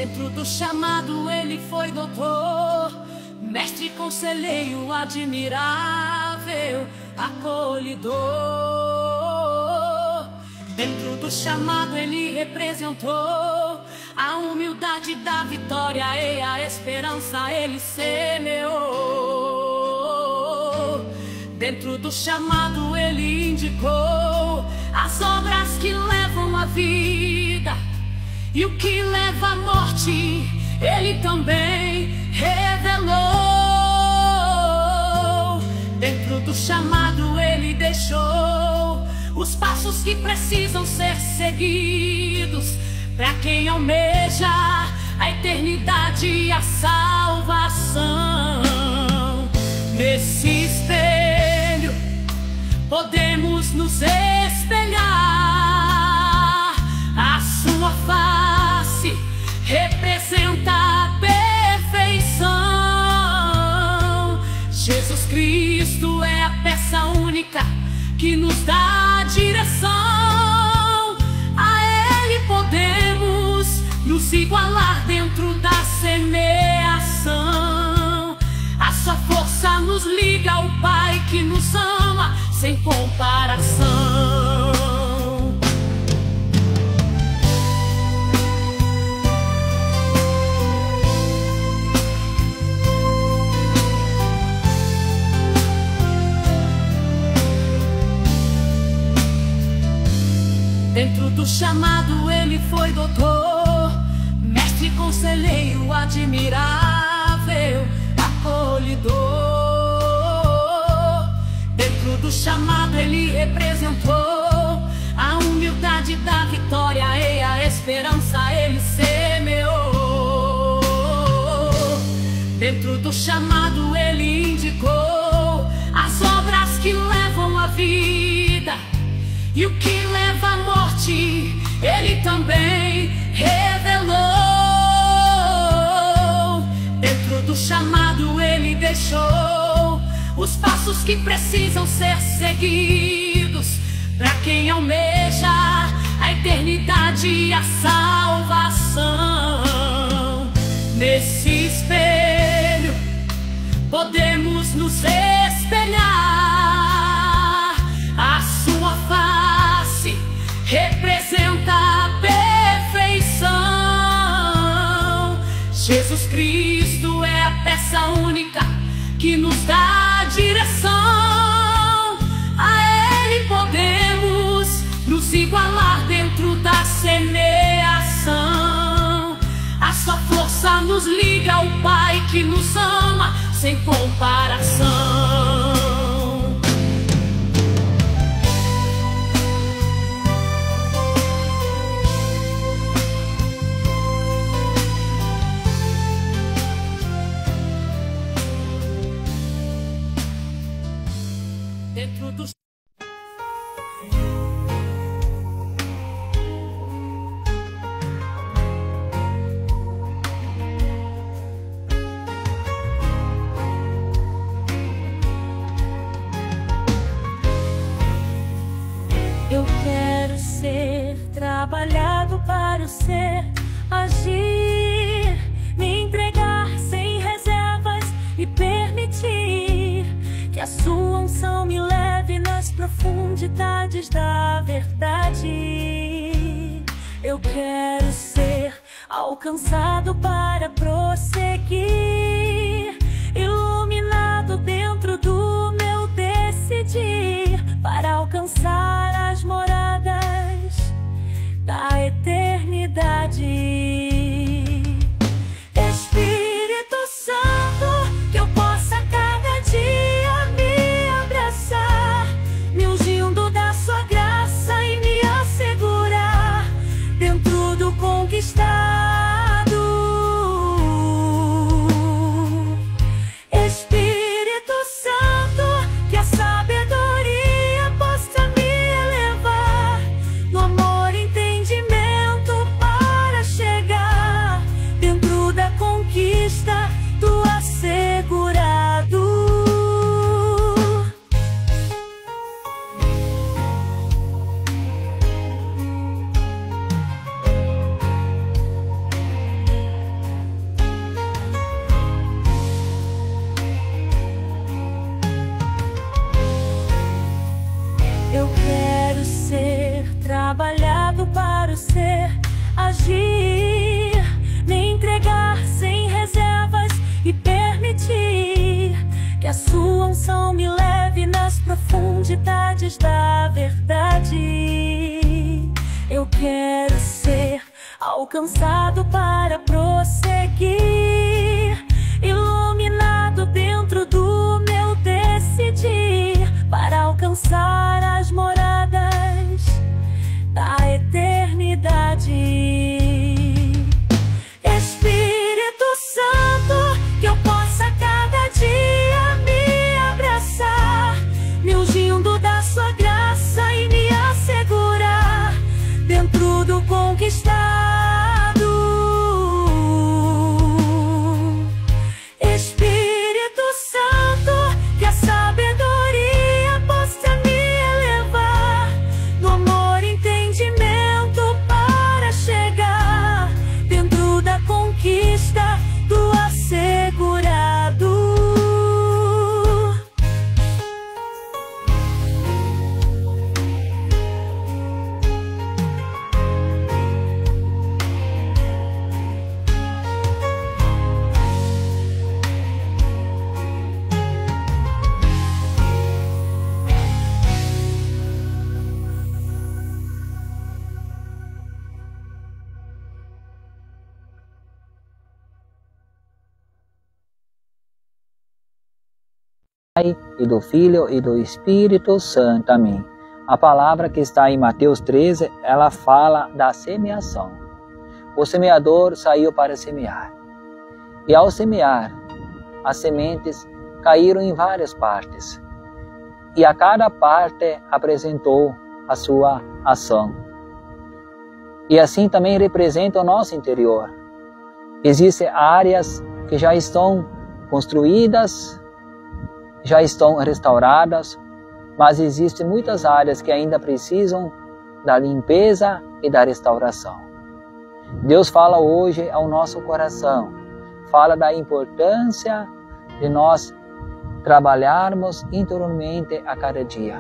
Dentro do chamado ele foi doutor, mestre, conselheiro, admirável, acolhedor. Dentro do chamado ele representou a humildade da vitória e a esperança ele semeou. Dentro do chamado ele indicou as obras que levam à vida, e o que leva à morte ele também revelou. Dentro do chamado ele deixou os passos que precisam ser seguidos para quem almeja a eternidade e a salvação. Nesse espelho podemos nos espelhar, a sua face representa a perfeição. Jesus Cristo é a peça única que nos dá direção. A Ele podemos nos igualar dentro da semeação. A sua força nos liga ao Pai que nos ama sem comparação. Dentro do chamado ele foi doutor, mestre, conselheiro, admirável, acolhedor. Dentro do chamado ele representou a humildade da vitória e a esperança ele semeou. Dentro do chamado ele indicou as obras que levam à vida, e o que leva à morte ele também revelou. Dentro do chamado ele deixou os passos que precisam ser seguidos para quem almeja a eternidade e a salvação. Nesse espelho podemos nos espelhar, a sua face representa a perfeição. Jesus Cristo é a peça única que nos dá direção. A Ele podemos nos igualar dentro da semeação. A sua força nos liga ao Pai que nos ama sem comparação. Dentro do eu quero ser trabalhado para o ser, agir, me entregar sem reservas e permitir que a sua unção me leve nas profundidades da verdade. Eu quero ser alcançado para prosseguir, iluminado dentro do meu decidir, para alcançar as moradas da eternidade. Espírito Santo, que eu possa cada dia me abraçar, me ungindo da sua graça e me assegurar dentro do conquistado. Espírito Santo, que a sabedoria possa me elevar no amor e entendimento para chegar profundidades da verdade. Eu quero ser alcançado para prosseguir, iluminado dentro do meu decidir, para alcançar as moradas da eternidade. Espírito Santo, que eu possa cada dia me abraçar, me ungindo da sua graça e me assegurar dentro do conquistado. Espírito Santo, que a sabedoria possa me elevar no amor e entendimento para chegar dentro da conquista do assegurado. Pai, e do Filho e do Espírito Santo. Amém. A palavra que está em Mateus 13, ela fala da semeação. O semeador saiu para semear. E ao semear, as sementes caíram em várias partes. E a cada parte apresentou a sua ação. E assim também representa o nosso interior. Existem áreas que já estão construídas, já estão restauradas, mas existem muitas áreas que ainda precisam da limpeza e da restauração. Deus fala hoje ao nosso coração, fala da importância de nós trabalharmos interiormente a cada dia.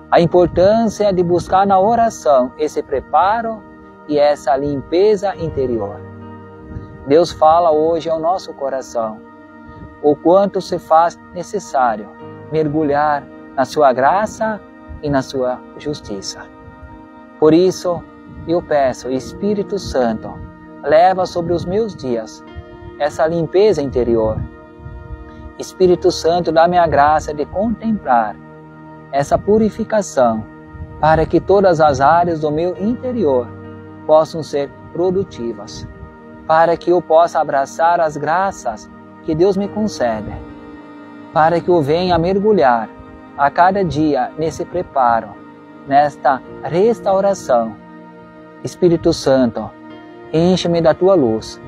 A importância de buscar na oração esse preparo e essa limpeza interior. Deus fala hoje ao nosso coração o quanto se faz necessário mergulhar na sua graça e na sua justiça. Por isso, eu peço, Espírito Santo, leva sobre os meus dias essa limpeza interior. Espírito Santo, dá-me a graça de contemplar essa purificação, para que todas as áreas do meu interior possam ser produtivas, para que eu possa abraçar as graças que Deus me concede, para que eu venha mergulhar a cada dia nesse preparo, nesta restauração. Espírito Santo, enche-me da tua luz,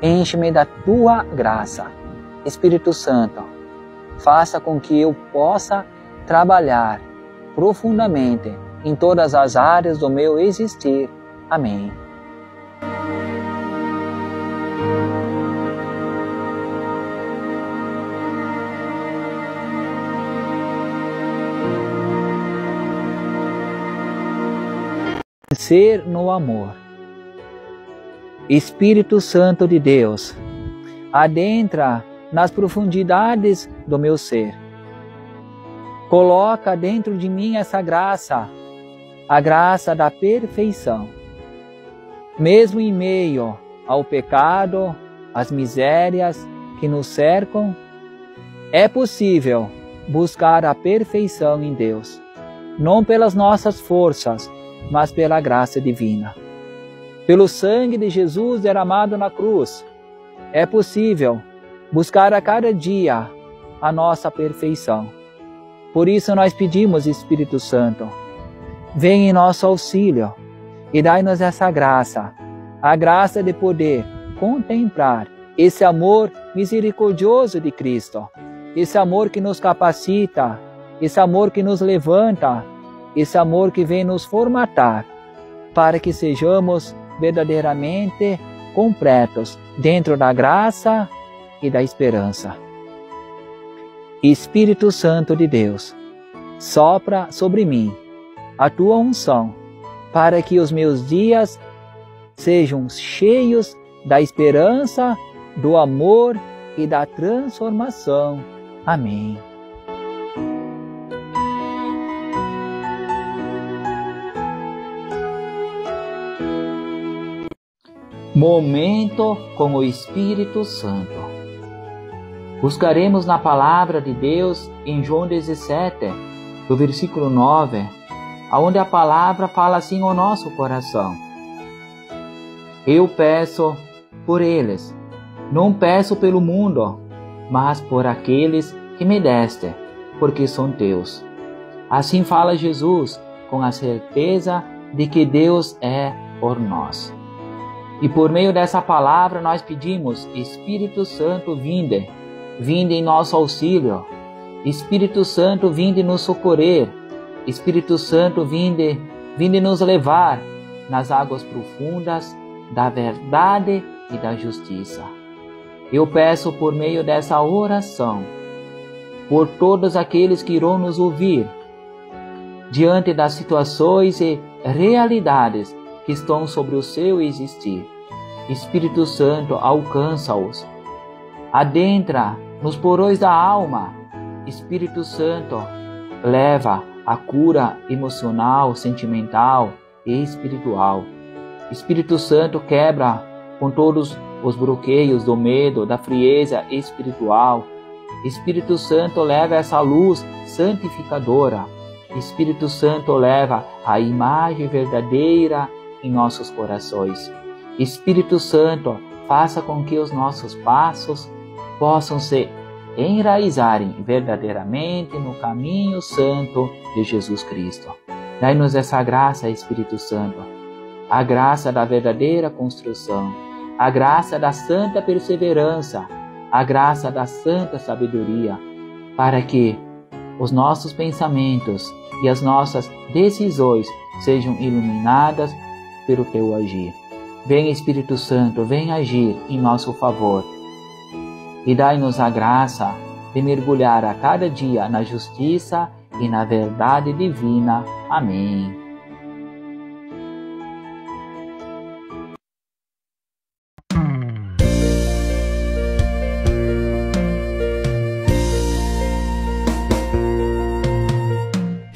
enche-me da tua graça. Espírito Santo, faça com que eu possa trabalhar profundamente em todas as áreas do meu existir. Amém. Ser no amor. Espírito Santo de Deus, adentra nas profundidades do meu ser. Coloca dentro de mim essa graça, a graça da perfeição. Mesmo em meio ao pecado, às misérias que nos cercam, é possível buscar a perfeição em Deus, não pelas nossas forças, mas pela graça divina. Pelo sangue de Jesus derramado na cruz, é possível buscar a cada dia a nossa perfeição. Por isso nós pedimos, Espírito Santo, vem em nosso auxílio e dai-nos essa graça, a graça de poder contemplar esse amor misericordioso de Cristo, esse amor que nos capacita, esse amor que nos levanta, esse amor que vem nos formatar, para que sejamos verdadeiramente completos dentro da graça e da esperança. Espírito Santo de Deus, sopra sobre mim a tua unção, para que os meus dias sejam cheios da esperança, do amor e da transformação. Amém. Momento com o Espírito Santo. Buscaremos na palavra de Deus em João 17, do versículo 9, onde a palavra fala assim ao nosso coração. Eu peço por eles, não peço pelo mundo, mas por aqueles que me deste, porque são teus. Assim fala Jesus, com a certeza de que Deus é por nós. E por meio dessa palavra nós pedimos: Espírito Santo, vinde em nosso auxílio. Espírito Santo, vinde nos socorrer. Espírito Santo, vinde nos levar nas águas profundas da verdade e da justiça. Eu peço por meio dessa oração, por todos aqueles que irão nos ouvir, diante das situações e realidades que estão sobre o seu existir. Espírito Santo, alcança-os, adentra nos porões da alma. Espírito Santo, leva a cura emocional, sentimental e espiritual. Espírito Santo, quebra com todos os bloqueios do medo, da frieza espiritual. Espírito Santo, leva essa luz santificadora. Espírito Santo, leva a imagem verdadeira em nossos corações. Espírito Santo, faça com que os nossos passos possam se enraizarem verdadeiramente no caminho santo de Jesus Cristo. Dai-nos essa graça, Espírito Santo, a graça da verdadeira construção, a graça da santa perseverança, a graça da santa sabedoria, para que os nossos pensamentos e as nossas decisões sejam iluminadas pelo teu agir. Vem, Espírito Santo, vem agir em nosso favor e dai-nos a graça de mergulhar a cada dia na justiça e na verdade divina. Amém.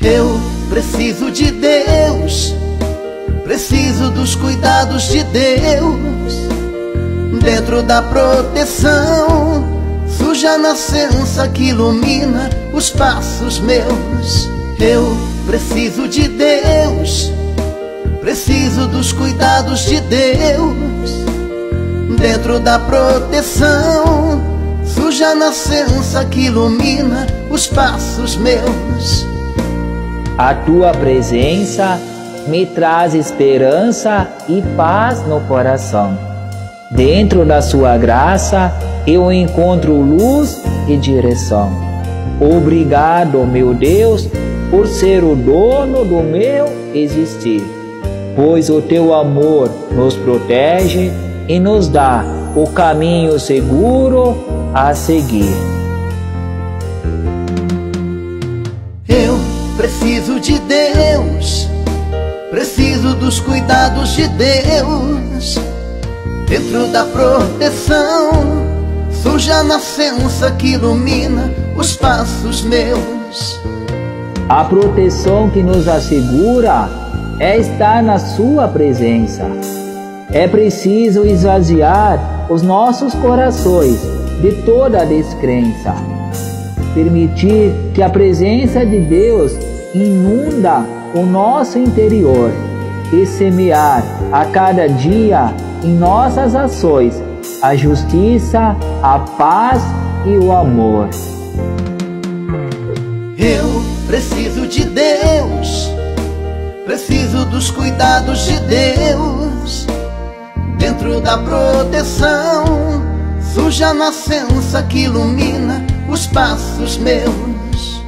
Eu preciso de Deus, preciso dos cuidados de Deus, dentro da proteção, suja nascença que ilumina os passos meus. Eu preciso de Deus, preciso dos cuidados de Deus, dentro da proteção, suja nascença que ilumina os passos meus. A tua presença me traz esperança e paz no coração. Dentro da sua graça eu encontro luz e direção. Obrigado, meu Deus, por ser o dono do meu existir, pois o teu amor nos protege e nos dá o caminho seguro a seguir. Eu preciso de Deus, preciso dos cuidados de Deus, dentro da proteção, suja nascença que ilumina os passos meus. A proteção que nos assegura é estar na sua presença. É preciso esvaziar os nossos corações de toda a descrença. Permitir que a presença de Deus inunda o nosso interior e semear a cada dia em nossas ações a justiça, a paz e o amor. Eu preciso de Deus, preciso dos cuidados de Deus, dentro da proteção, suja nascença que ilumina os passos meus.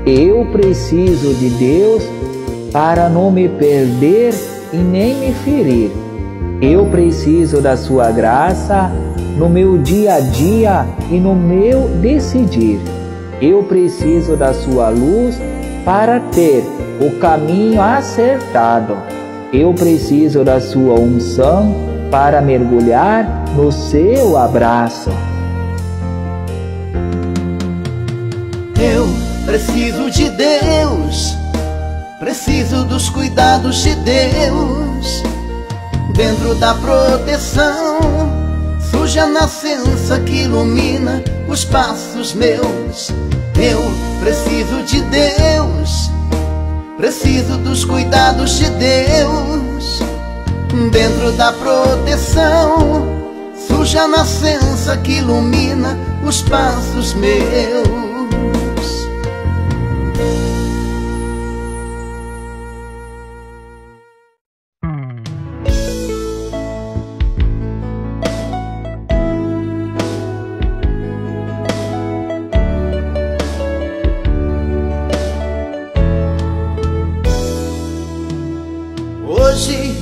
Eu preciso de Deus para não me perder e nem me ferir. Eu preciso da sua graça no meu dia a dia e no meu decidir. Eu preciso da sua luz para ter o caminho acertado. Eu preciso da sua unção para mergulhar no seu abraço. Eu preciso de Deus, preciso dos cuidados de Deus, dentro da proteção, surge a nascença que ilumina os passos meus. Eu preciso de Deus, preciso dos cuidados de Deus. Dentro da proteção, surge a nascença que ilumina os passos meus. Hoje,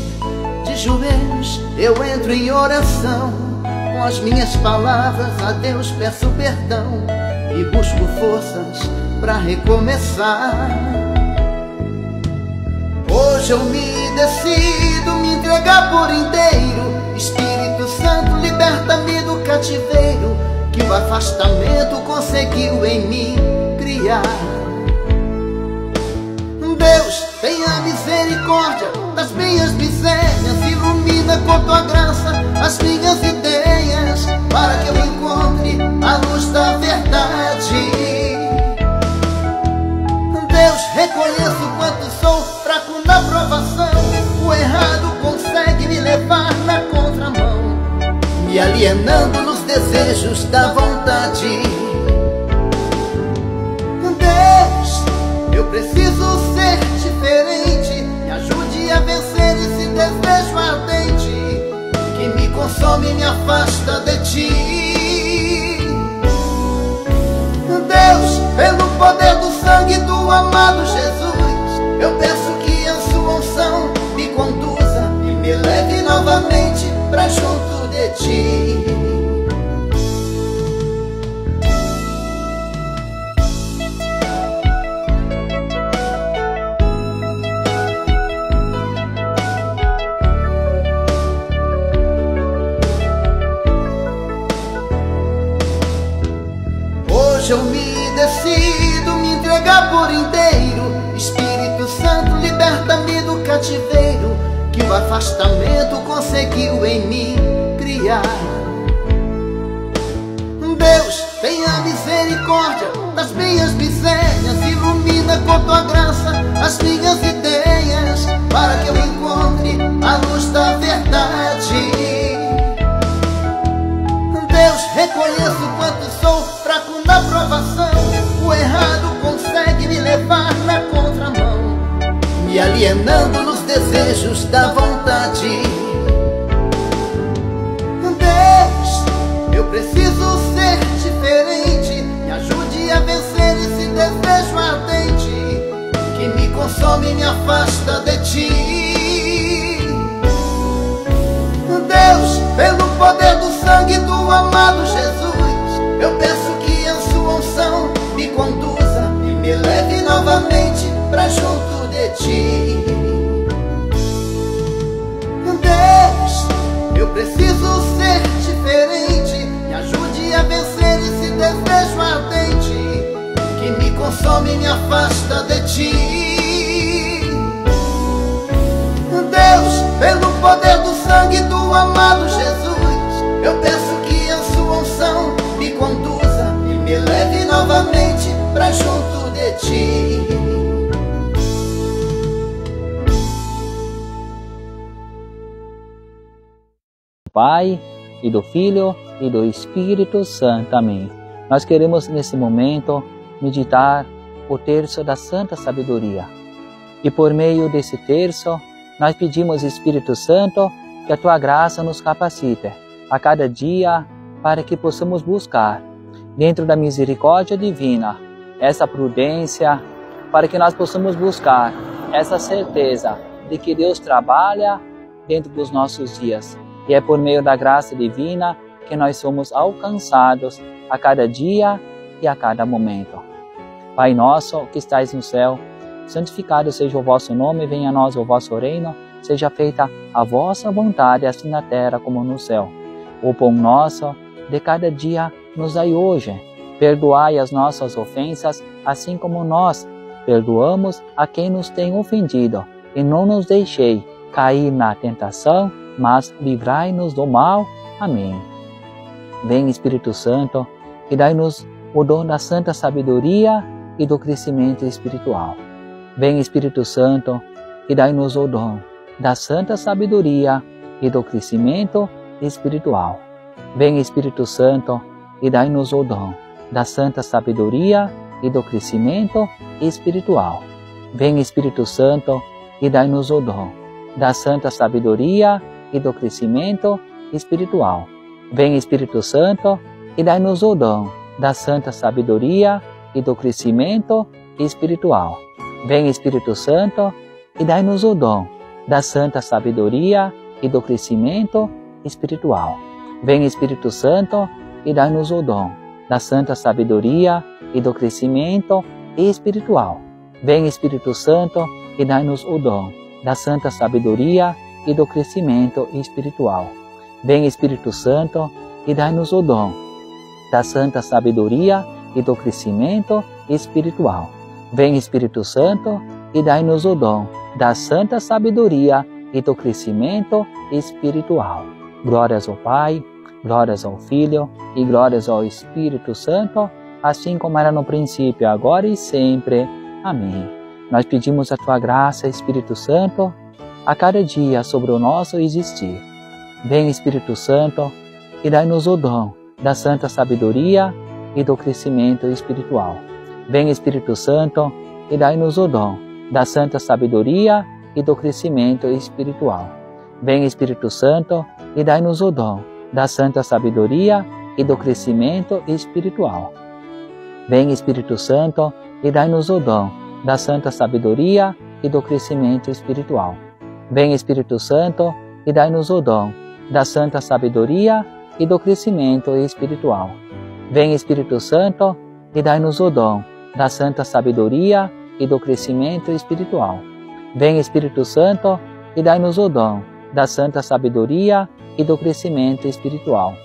de joelhos, eu entro em oração. Com as minhas palavras a Deus peço perdão e busco forças para recomeçar. Hoje eu me decido me entregar por inteiro. Espírito Santo, liberta-me do cativeiro que o afastamento conseguiu em mim criar. Deus, tenha misericórdia das minhas misérias, ilumina com tua graça as minhas ideias, para que eu encontre a luz da verdade. Deus, reconheço quanto sou fraco na provação, o errado consegue me levar na contramão, me alienando nos desejos da vontade. Deus, eu preciso ser diferente, me ajude a vencer esse desejo ardente que me consome e me afasta de ti. Deus, pelo poder do sangue do amado Jesus, eu peço que a sua unção me conduza e me leve novamente pra junto de ti. Hoje eu me decido me entregar por inteiro. Espírito Santo, liberta-me do cativeiro que o afastamento conseguiu em mim criar. Deus, tenha misericórdia das minhas misérias, ilumina com tua graça as minhas ideias, para que eu encontre a luz da verdade. Deus, reconheço quanto sou fraco na provação, o errado consegue me levar na contramão, me alienando nos desejos da vontade. Deus, eu preciso ser diferente, me ajude a vencer esse desejo ardente que me consome e me afasta de ti. Deus, pelo poder do sangue do amado Jesus, eu peço que a sua unção me conduza e me leve novamente pra junto de ti. Deus, eu preciso ser diferente, me ajude a vencer esse desejo ardente que me consome e me afasta de ti. Deus, pelo poder do sangue do amado Jesus, eu peço que a sua unção me conduza e me leve novamente pra junto de ti. Pai, e do Filho, e do Espírito Santo. Amém. Nós queremos nesse momento meditar o terço da Santa Sabedoria. E por meio desse terço, nós pedimos, Espírito Santo, que a Tua graça nos capacite a cada dia para que possamos buscar, dentro da misericórdia divina, essa prudência, para que nós possamos buscar essa certeza de que Deus trabalha dentro dos nossos dias. E é por meio da graça divina que nós somos alcançados a cada dia e a cada momento. Pai nosso que estais no céu, santificado seja o vosso nome, venha a nós o vosso reino, seja feita a vossa vontade, assim na terra como no céu. O pão nosso de cada dia nos dai hoje. Perdoai as nossas ofensas, assim como nós perdoamos a quem nos tem ofendido. E não nos deixei cair na tentação, mas livrai-nos do mal. Amém. Vem Espírito Santo e dai-nos o dom da santa sabedoria e do crescimento espiritual. Vem Espírito Santo e dai-nos o dom da santa sabedoria e do crescimento espiritual. Vem Espírito Santo e dai-nos o dom da santa sabedoria e do crescimento espiritual. Vem Espírito Santo e dai-nos o dom da santa sabedoria e do crescimento espiritual. Vem Espírito Santo e dai-nos o dom da santa sabedoria e do crescimento espiritual. Vem Espírito Santo e dai-nos o dom da santa sabedoria e do crescimento espiritual. Vem Espírito Santo e dai-nos o dom da santa sabedoria e do crescimento espiritual. Vem Espírito Santo e dai-nos o dom da santa sabedoria e do crescimento espiritual. Vem Espírito Santo e dai-nos o dom da santa sabedoria e do crescimento espiritual. Vem Espírito Santo e dai-nos o dom da santa sabedoria e do crescimento espiritual. Glórias ao Pai, glórias ao Filho e glórias ao Espírito Santo, assim como era no princípio, agora e sempre. Amém. Nós pedimos a Tua graça, Espírito Santo, a cada dia sobre o nosso existir. Vem Espírito Santo e dai-nos o dom da santa sabedoria e do crescimento espiritual. Vem Espírito Santo e dai-nos o dom da santa sabedoria e do crescimento espiritual. Vem Espírito Santo e dai-nos o dom da santa sabedoria e do crescimento espiritual. Vem Espírito Santo e dai-nos o dom da santa sabedoria e do crescimento espiritual. Vem Espírito Santo e dai-nos o dom da santa sabedoria e do crescimento espiritual. Vem Espírito Santo e dai-nos o dom da santa sabedoria e do crescimento espiritual. Vem Espírito Santo e dai-nos o dom da santa sabedoria e do crescimento espiritual.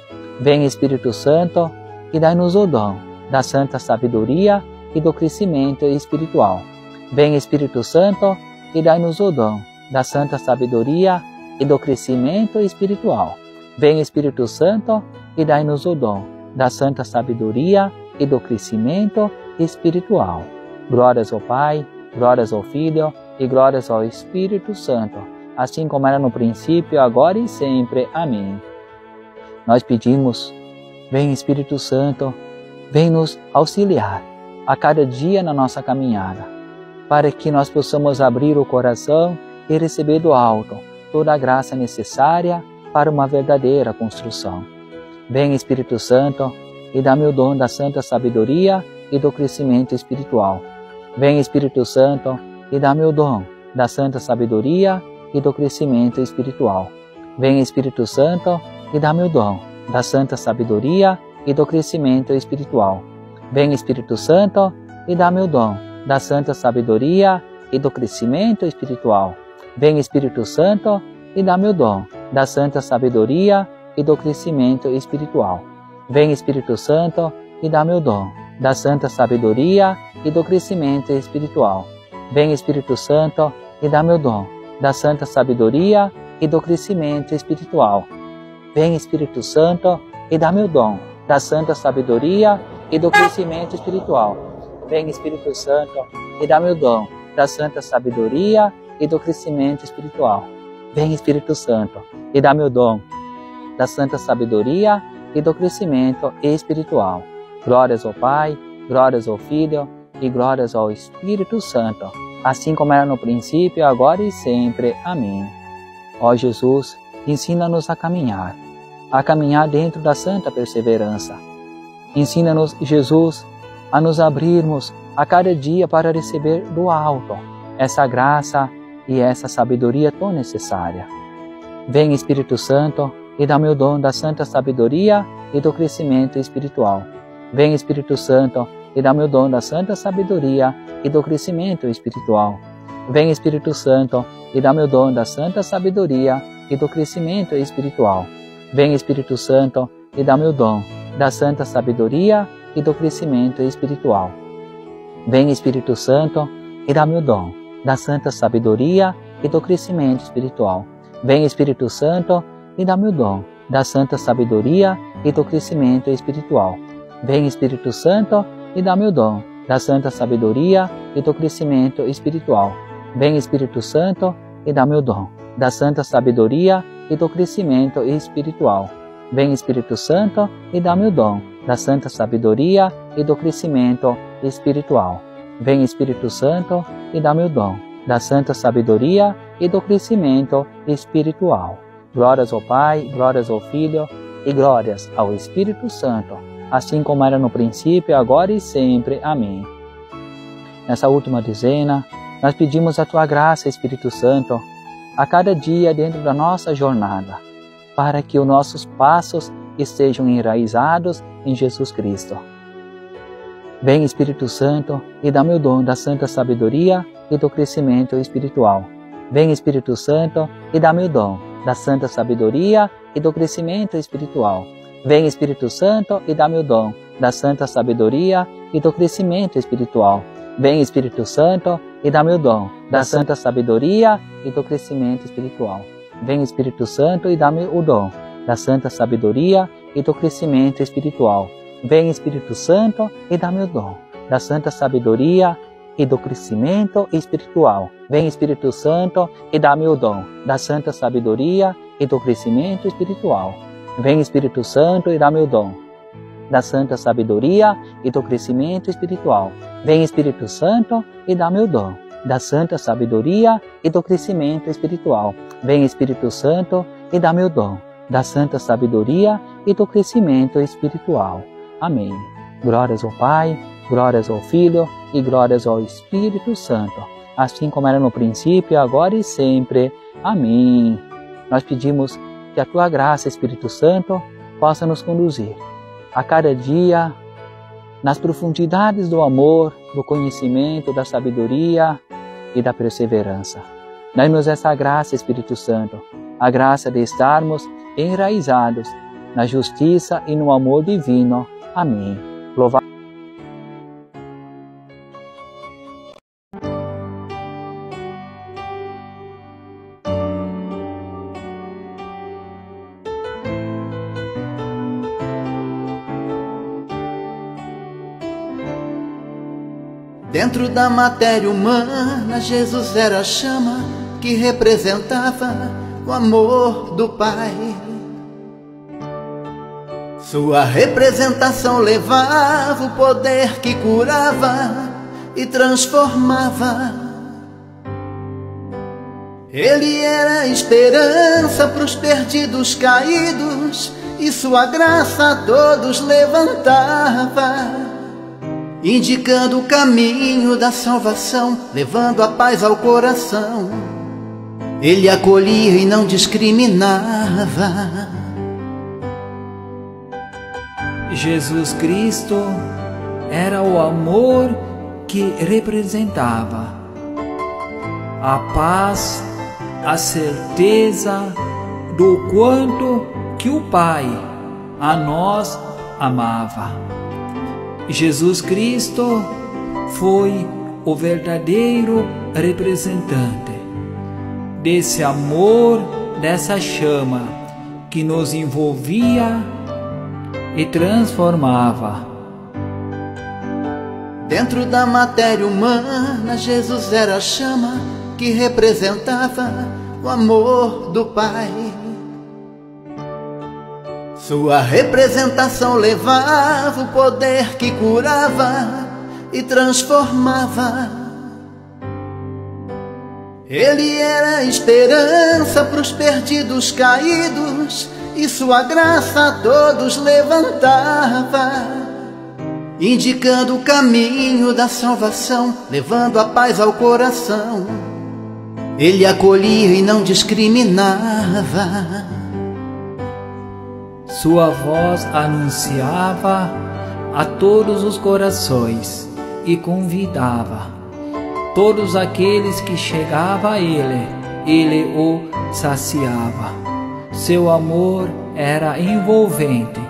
Vem Espírito Santo e dai-nos o dom da santa sabedoria e do crescimento espiritual. Vem Espírito Santo e dai-nos o dom da santa sabedoria e do crescimento espiritual. Vem Espírito Santo e dai-nos o dom da santa sabedoria e do crescimento espiritual. Glórias ao Pai, glórias ao Filho e glórias ao Espírito Santo, assim como era no princípio, agora e sempre. Amém. Nós pedimos, vem Espírito Santo, vem nos auxiliar a cada dia na nossa caminhada, para que nós possamos abrir o coração e receber do alto toda a graça necessária para uma verdadeira construção. Vem Espírito Santo e dá-me o dom da santa sabedoria e do crescimento espiritual. Vem Espírito Santo e dá-me o dom da santa sabedoria e do crescimento espiritual. Vem Espírito Santo e dá-me o dom da santa sabedoria e do crescimento espiritual. Vem Espírito Santo e dá-me o dom da santa sabedoria e do crescimento espiritual. Vem Espírito Santo e dá-me o dom da santa sabedoria e do crescimento espiritual. Vem Espírito Santo e dá-me o dom da santa sabedoria e do crescimento espiritual. Vem Espírito Santo e dá-me o dom da santa sabedoria e do crescimento espiritual. Vem Espírito Santo e dá-me o dom da santa sabedoria e do crescimento espiritual. Vem Espírito Santo e dá-me o dom da santa sabedoria e do crescimento espiritual. Vem Espírito Santo e dá-me o dom da santa sabedoria e do crescimento espiritual. Glórias ao Pai, glórias ao Filho e glórias ao Espírito Santo, assim como era no princípio, agora e sempre. Amém. Ó Jesus, ensina-nos a caminhar dentro da santa perseverança. Ensina-nos, Jesus, a nos abrirmos a cada dia para receber do alto essa graça e essa sabedoria tão necessária. Vem Espírito Santo e dá-me o dom da santa sabedoria e do crescimento espiritual. Vem Espírito Santo e dá-me o dom da santa sabedoria e do crescimento espiritual. Vem Espírito Santo e dá-me o dom da santa sabedoria e do crescimento espiritual. Vem Espírito Santo e dá-me o dom da santa sabedoria e do crescimento espiritual. Vem Espírito Santo e dá-me o dom da santa sabedoria e do crescimento espiritual. Vem Espírito Santo e dá-me o dom da santa sabedoria e do crescimento espiritual. Vem Espírito Santo e dá-me o dom da santa sabedoria e do crescimento espiritual. Vem Espírito Santo e dá-me o dom da santa sabedoria e do crescimento espiritual. Vem Espírito Santo e dá-me o dom da santa sabedoria e do crescimento espiritual. Vem Espírito Santo e dá-me o dom da santa sabedoria e do crescimento espiritual. Glórias ao Pai, glórias ao Filho e glórias ao Espírito Santo, assim como era no princípio, agora e sempre. Amém. Nessa última dezena, nós pedimos a Tua graça, Espírito Santo, a cada dia dentro da nossa jornada, para que os nossos passos estejam enraizados em Jesus Cristo. Vem Espírito Santo e dá-me o dom da santa sabedoria e do crescimento espiritual. Vem Espírito Santo e dá-me o dom da santa sabedoria e do crescimento espiritual. Vem Espírito Santo e dá-me o dom da santa sabedoria e do crescimento espiritual. Vem Espírito Santo e dá-me o dom da santa sabedoria e do crescimento espiritual. Vem Espírito Santo e dá-me o dom da santa sabedoria e do crescimento espiritual. Vem Espírito Santo e dá-me o dom da santa sabedoria e do crescimento espiritual. Vem Espírito Santo e dá-me o dom da santa sabedoria e do crescimento espiritual. Vem Espírito Santo e dá-me o dom da santa sabedoria e do crescimento espiritual. Vem Espírito Santo e dá-me o dom da santa sabedoria e do crescimento espiritual. Vem Espírito Santo e dá-me o dom da santa sabedoria e do crescimento espiritual. Amém. Glórias ao Pai, glórias ao Filho e glórias ao Espírito Santo, assim como era no princípio, agora e sempre. Amém. Nós pedimos que a Tua graça, Espírito Santo, possa nos conduzir a cada dia nas profundidades do amor, do conhecimento, da sabedoria e da perseverança. Dai-nos essa graça, Espírito Santo, a graça de estarmos enraizados na justiça e no amor divino. Amém. Louvado. Dentro da matéria humana, Jesus era a chama que representava o amor do Pai. Sua representação levava o poder que curava e transformava. Ele era a esperança para os perdidos caídos, e sua graça a todos levantava, indicando o caminho da salvação, levando a paz ao coração. Ele acolhia e não discriminava. Jesus Cristo era o amor que representava a paz, a certeza do quanto que o Pai a nós amava. Jesus Cristo foi o verdadeiro representante desse amor, dessa chama que nos envolvia e transformava. Dentro da matéria humana, Jesus era a chama que representava o amor do Pai. Sua representação levava o poder que curava e transformava. Ele era a esperança para os perdidos caídos, e sua graça a todos levantava, indicando o caminho da salvação, levando a paz ao coração. Ele acolhia e não discriminava. Sua voz anunciava a todos os corações e convidava todos aqueles que chegavam a ele o saciava. Seu amor era envolvente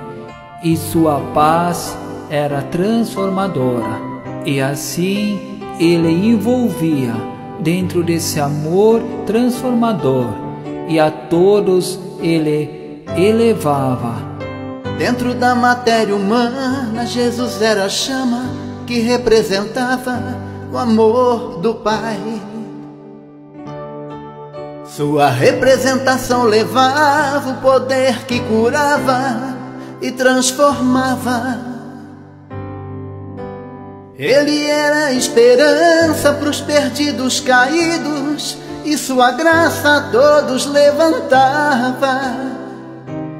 e sua paz era transformadora, e assim ele envolvia dentro desse amor transformador e a todos ele elevava. Dentro da matéria humana, Jesus era a chama que representava o amor do Pai. Sua representação levava o poder que curava e transformava. Ele era a esperança para os perdidos caídos, e sua graça a todos levantava,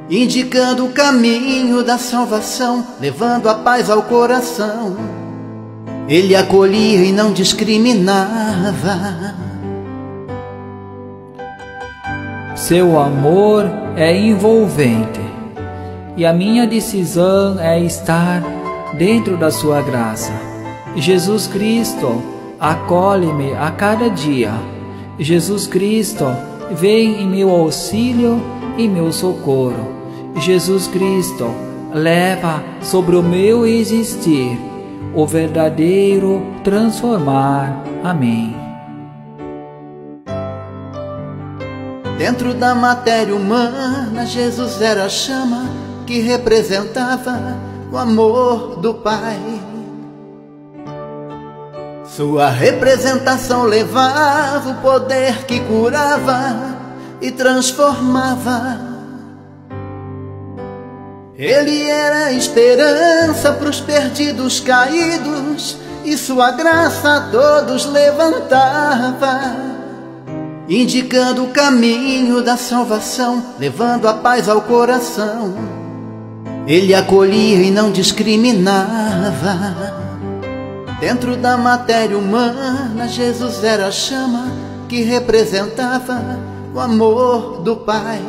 indicando o caminho da salvação, levando a paz ao coração. Ele acolhia e não discriminava. Seu amor é envolvente, e a minha decisão é estar dentro da sua graça. Jesus Cristo acolhe-me a cada dia. Jesus Cristo vem em meu auxílio e meu socorro. Jesus Cristo leva sobre o meu existir o verdadeiro transformar. Amém. Dentro da matéria humana, Jesus era a chama que representava o amor do Pai. Sua representação levava o poder que curava e transformava. Ele era a esperança para os perdidos caídos, e sua graça a todos levantava, indicando o caminho da salvação, levando a paz ao coração. Ele acolhia e não discriminava. Dentro da matéria humana, Jesus era a chama que representava o amor do Pai.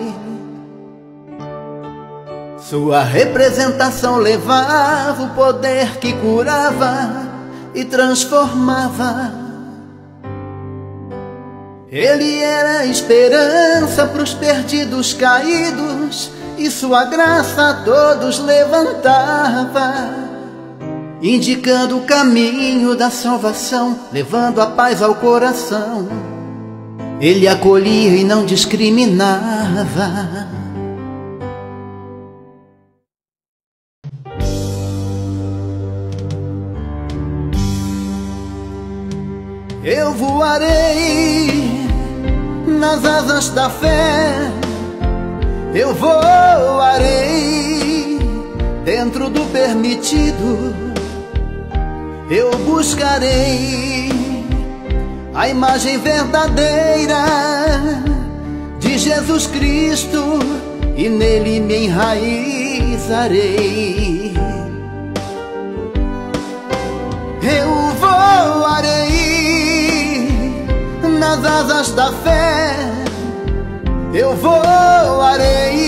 Sua representação levava o poder que curava e transformava. Ele era a esperança para os perdidos caídos, e sua graça a todos levantava, indicando o caminho da salvação, levando a paz ao coração. Ele acolhia e não discriminava. Eu voarei nas asas da fé, eu voarei dentro do permitido. Eu buscarei a imagem verdadeira de Jesus Cristo, e nele me enraizarei. Eu voarei nas asas da fé, eu voarei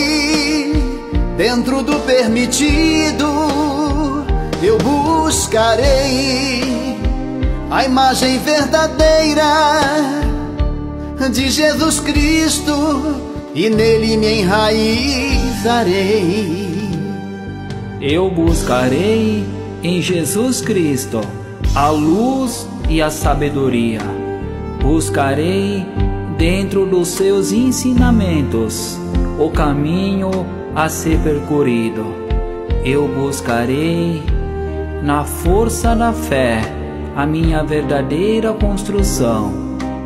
dentro do permitido. Eu buscarei a imagem verdadeira de Jesus Cristo, e nele me enraizarei. Eu buscarei em Jesus Cristo a luz e a sabedoria. Buscarei dentro dos seus ensinamentos o caminho a ser percorrido. Eu buscarei na força da fé a minha verdadeira construção,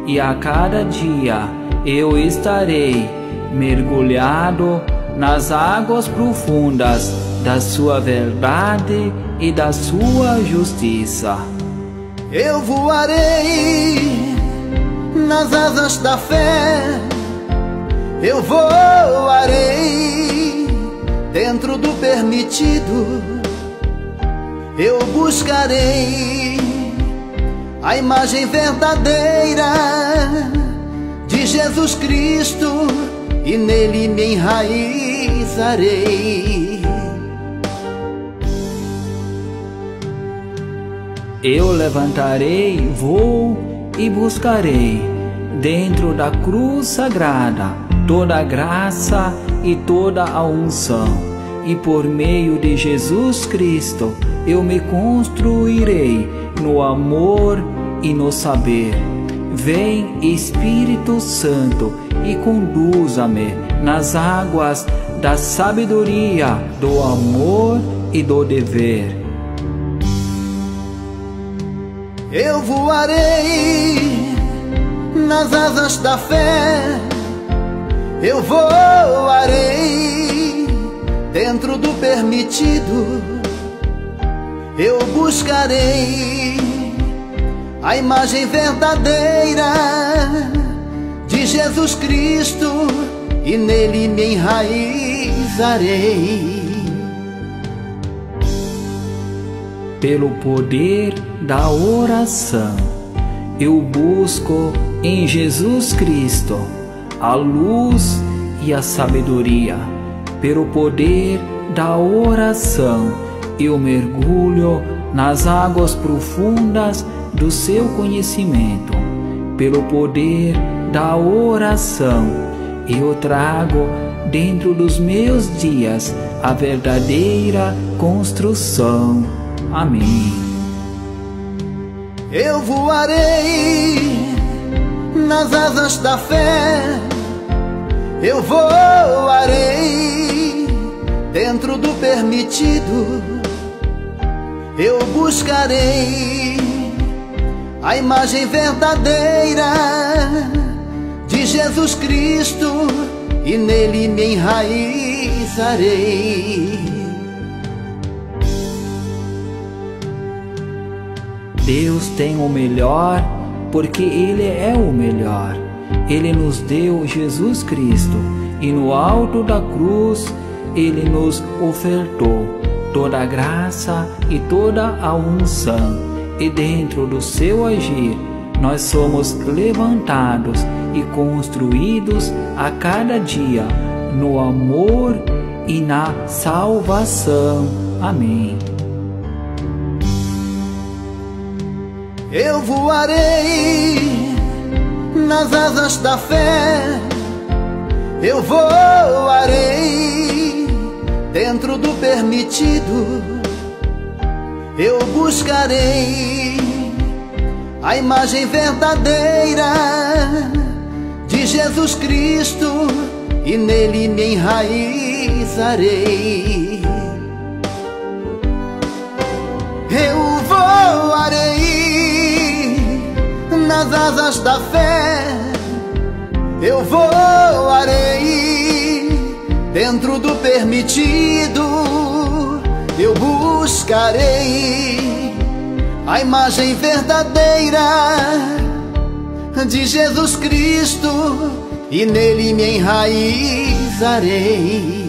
e a cada dia eu estarei mergulhado nas águas profundas da sua verdade e da sua justiça. Eu voarei nas asas da fé, eu voarei dentro do permitido. Eu buscarei a imagem verdadeira de Jesus Cristo, e nele me enraizarei. Eu levantarei voo e buscarei dentro da cruz sagrada toda a graça e toda a unção, e por meio de Jesus Cristo eu me construirei no amor e no saber. Vem Espírito Santo e conduza-me nas águas da sabedoria, do amor e do dever. Eu voarei nas asas da fé, eu voarei dentro do permitido, eu buscarei a imagem verdadeira de Jesus Cristo e nele me enraizarei. Pelo poder da oração, eu busco em Jesus Cristo a luz e a sabedoria. Pelo poder da oração, eu mergulho nas águas profundas do seu conhecimento. Pelo poder da oração, eu trago dentro dos meus dias a verdadeira construção. Amém. Eu voarei nas asas da fé, eu voarei dentro do permitido, eu buscarei a imagem verdadeira de Jesus Cristo e nele me enraizarei. Deus tem o melhor porque Ele é o melhor. Ele nos deu Jesus Cristo e no alto da cruz Ele nos ofertou toda a graça e toda a unção. E dentro do seu agir nós somos levantados e construídos a cada dia no amor e na salvação. Amém. Eu voarei nas asas da fé, eu voarei dentro do permitido, eu buscarei a imagem verdadeira de Jesus Cristo e nele me enraizarei. Eu voarei nas asas da fé, eu voarei dentro do permitido, eu buscarei a imagem verdadeira de Jesus Cristo e nele me enraizarei.